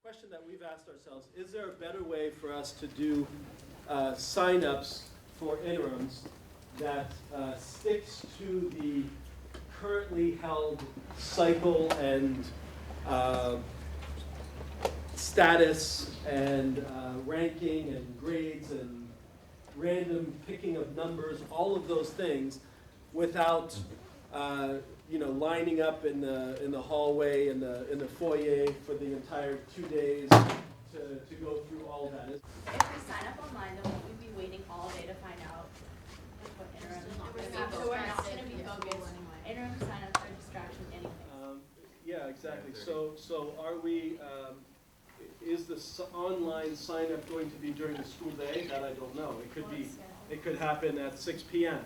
question that we've asked ourselves, is there a better way for us to do signups for interims that sticks to the currently held cycle and status and ranking and grades and random picking of numbers, all of those things, without lining up in the hallway in the foyer for the entire 2 days to go through all that. If we sign up online, then won't we be waiting all day to find out what interim? So we're not going to be focused. Interim signups are distraction anything. Yeah, exactly. So are we? Is the online sign up going to be during the school day? That I don't know. It could be. It could happen at 6 p.m.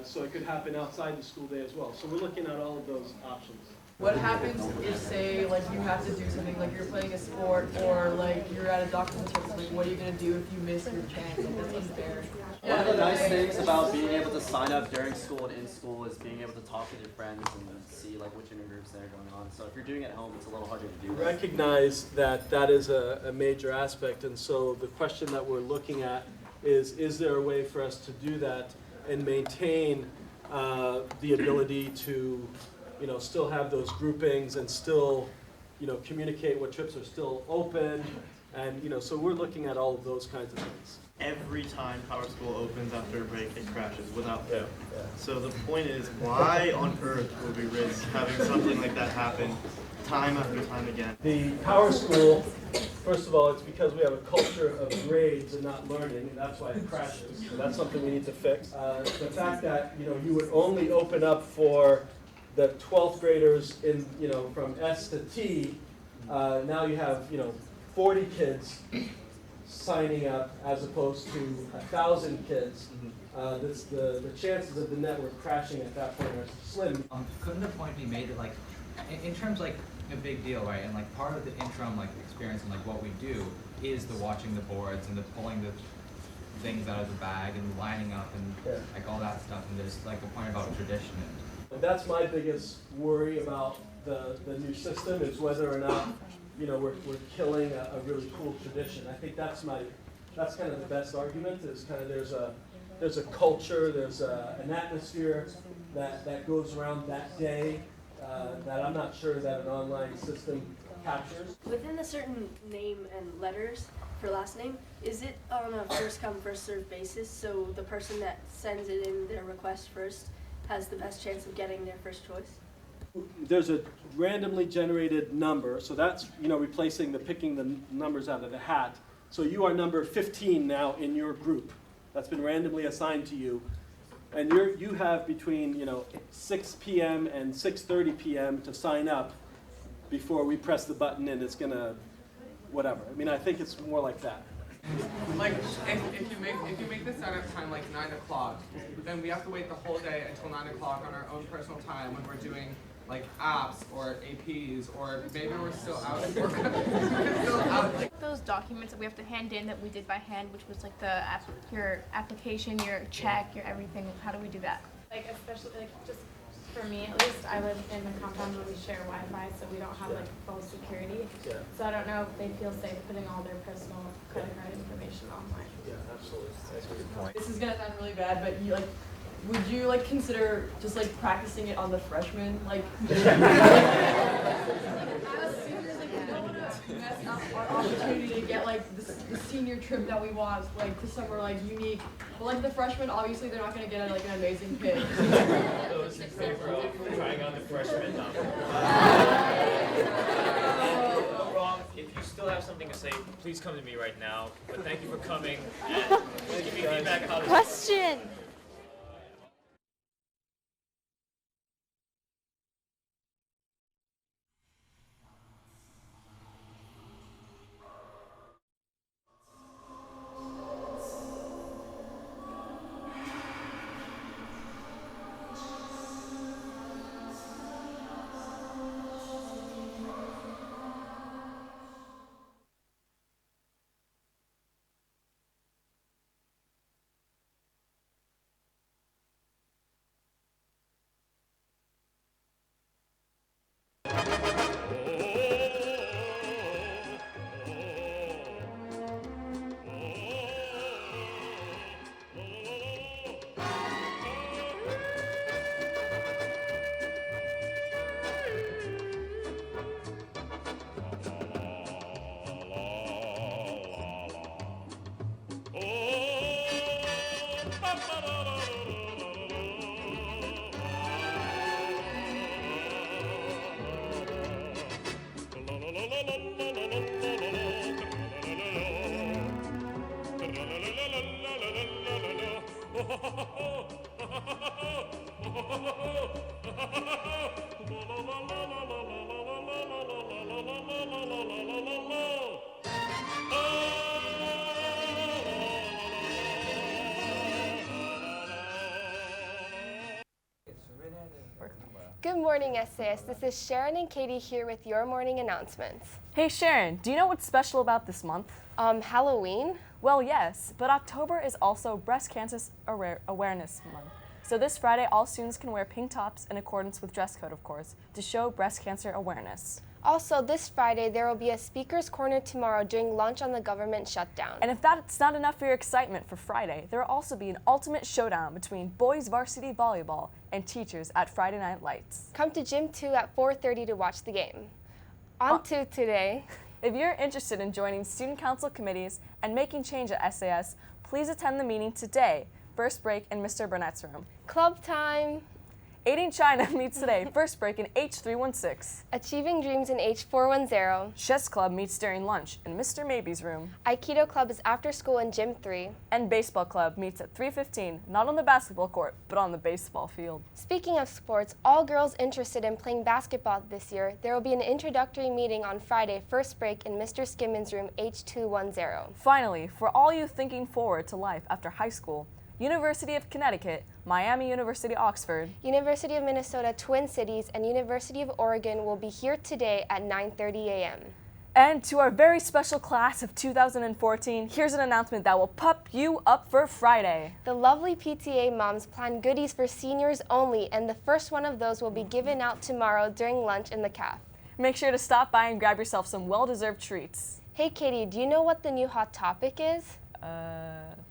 So it could happen outside the school day as well. So we're looking at all of those options. What happens if, say, like you have to do something, like you're playing a sport, or like you're at a doctor's appointment? Like, what are you gonna do if you miss your chance? Like, that's unfair. One of the nice things about being able to sign up during school and in school is being able to talk with your friends and see like which intergroups that are going on. So if you're doing it at home, it's a little harder to do. Recognize that is a major aspect, and so the question that we're looking at is there a way for us to do that and maintain the ability to still have those groupings and still communicate what trips are still open, and so we're looking at all of those kinds of things. Every time Power School opens after a break, it crashes without fail. Yeah. So the point is, why on earth would we risk having something like that happen time after time again? The Power School, first of all, it's because we have a culture of grades and not learning, and that's why it crashes. So that's something we need to fix. The fact that you would only open up for the 12th graders in from S to T, now you have 40 kids signing up as opposed to 1,000 kids. The chances of the network crashing at that point are slim. Couldn't the point be made that, like, in terms like a big deal, right? And like part of the interim experience and like what we do is the watching the boards and the pulling the things out of the bag and lining up and like all that stuff. And there's like a point about tradition. And that's my biggest worry about the new system, is whether or not we're killing a really cool tradition. I think that's kind of the best argument, is kind of there's a culture, there's an atmosphere that goes around that day that I'm not sure that an online system captures. Within the certain name and letters for last name, is it on a first come first served basis, so the person that sends it in their request first has the best chance of getting their first choice? There's a randomly generated number, so that's replacing picking the numbers out of the hat. So you are number 15 now in your group. That's been randomly assigned to you, and you have between 6 p.m. and 6:30 p.m. to sign up before we press the button and it's gonna whatever. I mean, I think it's more like that. Like if you make the sign-up time like 9 o'clock, then we have to wait the whole day until 9 o'clock on our own personal time when we're doing like apps or APs, or maybe we're still out. Those documents that we have to hand in that we did by hand, which was like your application, your check, your everything. How do we do that? Like especially like just for me at least, I live in the compound where we share Wi-Fi, so we don't have like full security. Yeah. So I don't know if they feel safe putting all their personal credit card information online. Yeah, absolutely. That's a good point. This is gonna sound really bad, but would you consider just practicing it on the freshmen? Like, as soon as we don't want to mess up our opportunity to get the senior trip that we want, to somewhere unique. But the freshmen, obviously, they're not gonna get an amazing kid. Those in favor of trying on the freshman number. Wrong. If you still have something to say, please come to me right now. But thank you for coming and give me feedback on how this. Question. Good morning, SAS. This is Sharon and Katie here with your morning announcements. Hey Sharon, do you know what's special about this month? Halloween? Well, yes, but October is also Breast Cancer Awareness Month. So this Friday, all students can wear pink tops in accordance with dress code, of course, to show breast cancer awareness. Also, this Friday, there will be a speaker's corner tomorrow during lunch on the government shutdown. And if that's not enough for your excitement for Friday, there will also be an ultimate showdown between boys varsity volleyball and teachers at Friday Night Lights. Come to Gym 2 at 4:30 to watch the game. On to today. If you're interested in joining student council committees and making change at SAS, please attend the meeting today, first break in Mr. Burnett's room. Club time! Aiding China meets today, first break in H316. Achieving Dreams in H410. Chess Club meets during lunch in Mr. Maybe's room. Aikido Club is after school in Gym 3. And Baseball Club meets at 3:15, not on the basketball court, but on the baseball field. Speaking of sports, all girls interested in playing basketball this year, there will be an introductory meeting on Friday, first break in Mr. Skimmons' room H210. Finally, for all you thinking forward to life after high school, University of Connecticut, Miami University Oxford, University of Minnesota Twin Cities, and University of Oregon will be here today at 9:30 a.m. And to our very special class of 2014, here's an announcement that will pump you up for Friday. The lovely PTA moms plan goodies for seniors only, and the first one of those will be given out tomorrow during lunch in the caf. Make sure to stop by and grab yourself some well-deserved treats. Hey Katie, do you know what the new hot topic is?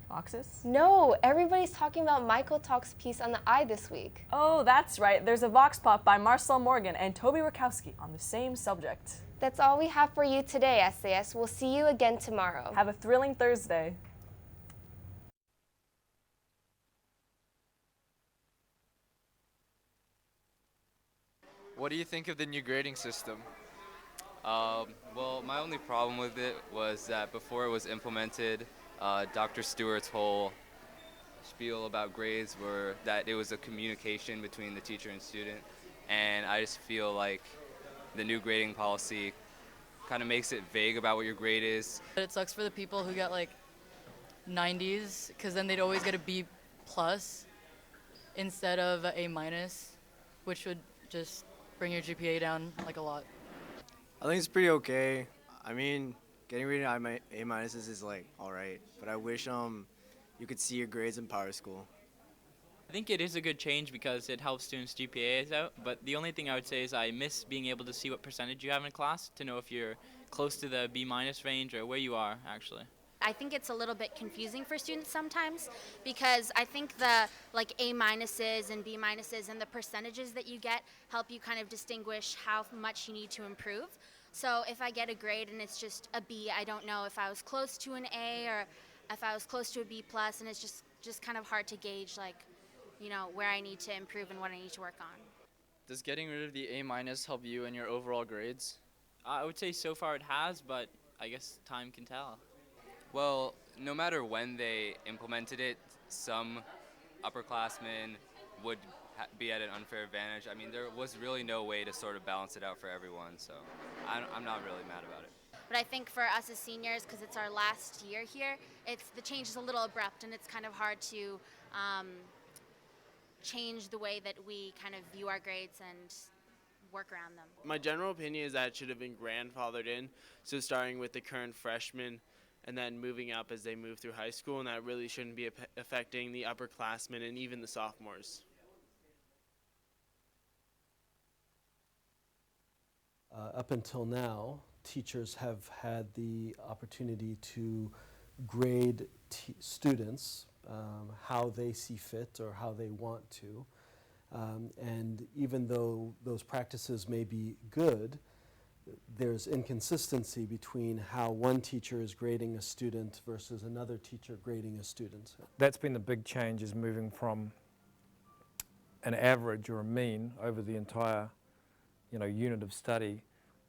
Foxes? No, everybody's talking about Michael Talk's piece on the eye this week. Oh, that's right. There's a Vox Pop by Marcel Morgan and Toby Rakowski on the same subject. That's all we have for you today, SAS. We'll see you again tomorrow. Have a thrilling Thursday. What do you think of the new grading system? Well, my only problem with it was that before it was implemented, Dr. Stewart's whole spiel about grades were that it was a communication between the teacher and student, and I just feel like the new grading policy kind of makes it vague about what your grade is. But it sucks for the people who get like 90s, because then they'd always get a B+ instead of an A-, which would just bring your GPA down like a lot. I think it's pretty okay. I mean, getting rated A- is like all right, but I wish you could see your grades in Power School. I think it is a good change because it helps students' GPAs out, but the only thing I would say is I miss being able to see what percentage you have in a class to know if you're close to the B- range or where you are actually. I think it's a little bit confusing for students sometimes because I think the like A- and B- and the percentages that you get help you kind of distinguish how much you need to improve. So if I get a grade and it's just a B, I don't know if I was close to an A or if I was close to a B+, and it's just kind of hard to gauge like, you know, where I need to improve and what I need to work on. Does getting rid of the A- help you in your overall grades? I would say so far it has, but I guess time can tell. Well, no matter when they implemented it, some upperclassmen would be at an unfair advantage. I mean, there was really no way to sort of balance it out for everyone, so I'm not really mad about it. But I think for us as seniors, because it's our last year here, the change is a little abrupt and it's kind of hard to change the way that we kind of view our grades and work around them. My general opinion is that it should have been grandfathered in, so starting with the current freshmen and then moving up as they move through high school, and that really shouldn't be affecting the upperclassmen and even the sophomores. Up until now, teachers have had the opportunity to grade students how they see fit or how they want to. And even though those practices may be good, there's inconsistency between how one teacher is grading a student versus another teacher grading a student. That's been the big change, is moving from an average or a mean over the entire unit of study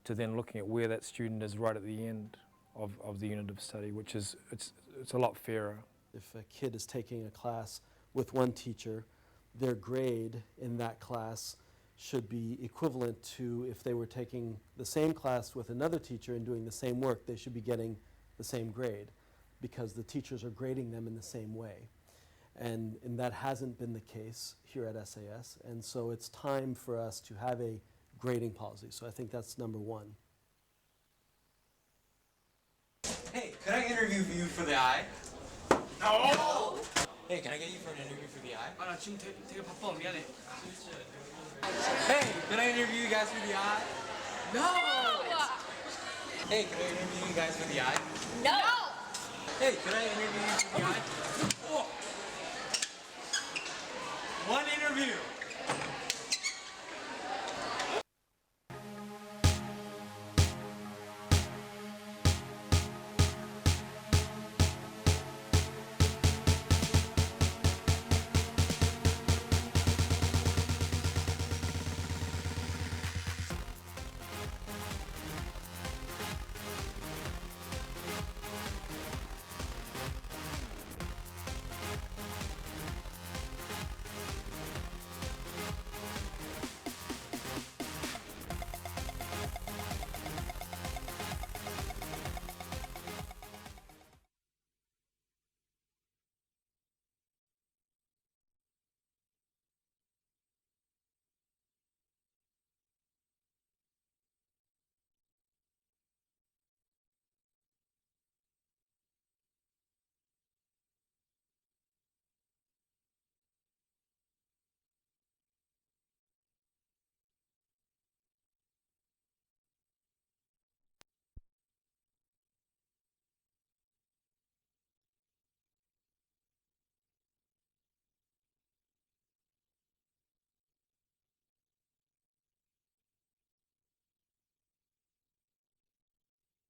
to then looking at where that student is right at the end of the unit of study, which is, it's a lot fairer. If a kid is taking a class with one teacher, their grade in that class should be equivalent to if they were taking the same class with another teacher and doing the same work, they should be getting the same grade because the teachers are grading them in the same way. And that hasn't been the case here at SAS. And so it's time for us to have a grading policy. So I think that's number one. Hey, could I interview you for the eye? No! Hey, can I get you for an interview for the eye? 아, 나 지금 되게 바빠. 미안해. Hey, can I interview you guys for the eye? No! Hey, can I interview you guys for the eye? No! Hey, can I interview you for the eye? Oh. One interview.